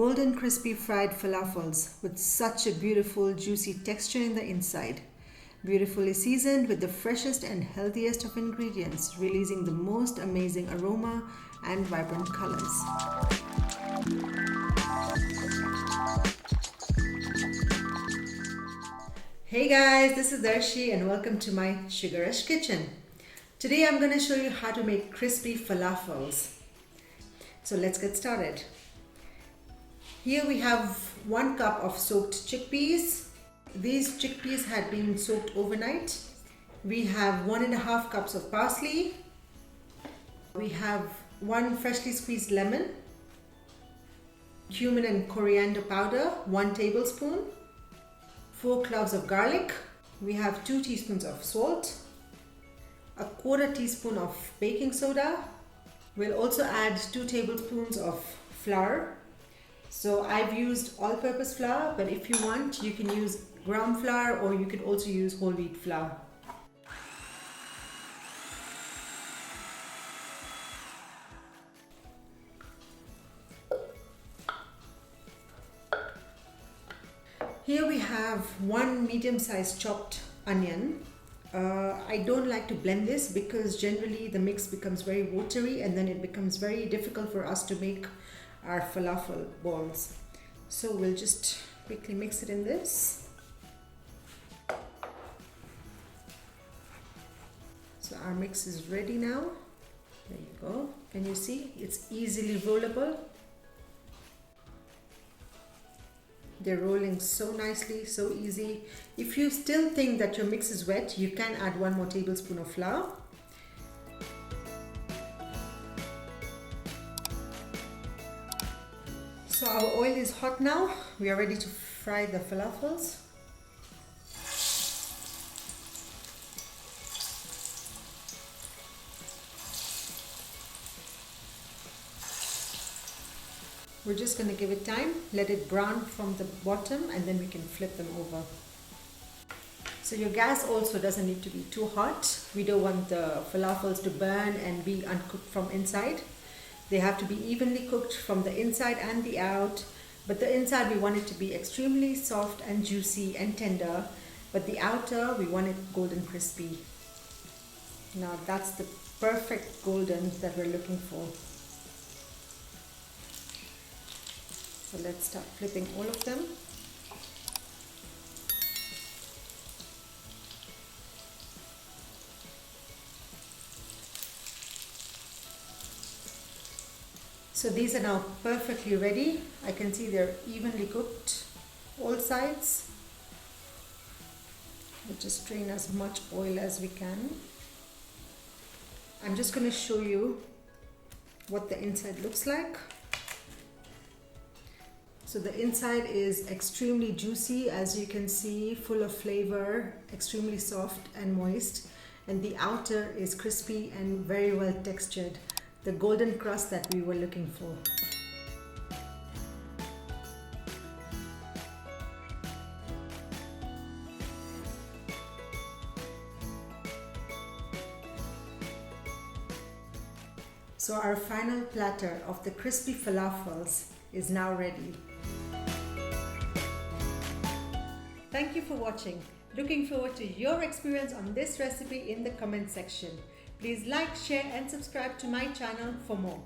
Golden crispy fried falafels with such a beautiful juicy texture in the inside. Beautifully seasoned with the freshest and healthiest of ingredients, releasing the most amazing aroma and vibrant colors. Hey guys, this is Darshi and welcome to my Sugarish kitchen. Today I'm going to show you how to make crispy falafels. So let's get started. Here we have 1 cup of soaked chickpeas. These chickpeas had been soaked overnight. We have 1.5 cups of parsley. We have 1 freshly squeezed lemon. Cumin and coriander powder, 1 tablespoon. 4 cloves of garlic. We have 2 teaspoons of salt. 1/4 teaspoon of baking soda. We'll also add 2 tablespoons of flour. So I've used all-purpose flour, but if you want, you can use ground flour or you could also use whole wheat flour. Here we have 1 medium-sized chopped onion. I don't like to blend this because generally the mix becomes very watery and then it becomes very difficult for us to make our falafel balls. So we'll just quickly mix it in this. So our mix is ready now. There you go. Can you see? It's easily rollable. They're rolling so nicely, so easy. If you still think that your mix is wet, you can add 1 more tablespoon of flour. So our oil is hot now. We are ready to fry the falafels. We're just going to give it time, let it brown from the bottom, and then we can flip them over. So your gas also doesn't need to be too hot. We don't want the falafels to burn and be uncooked from inside. They have to be evenly cooked from the inside and the out. But the inside we want it to be extremely soft and juicy and tender. But the outer we want it golden crispy. Now that's the perfect golden that we're looking for. So let's start flipping all of them. So these are now perfectly ready. I can see they're evenly cooked, all sides. We'll just strain as much oil as we can. I'm just going to show you what the inside looks like. So the inside is extremely juicy, as you can see, full of flavor, extremely soft and moist. And the outer is crispy and very well textured. The golden crust that we were looking for. So our final platter of the crispy falafels is now ready. Thank you for watching. Looking forward to your experience on this recipe in the comment section. Please like, share and subscribe to my channel for more.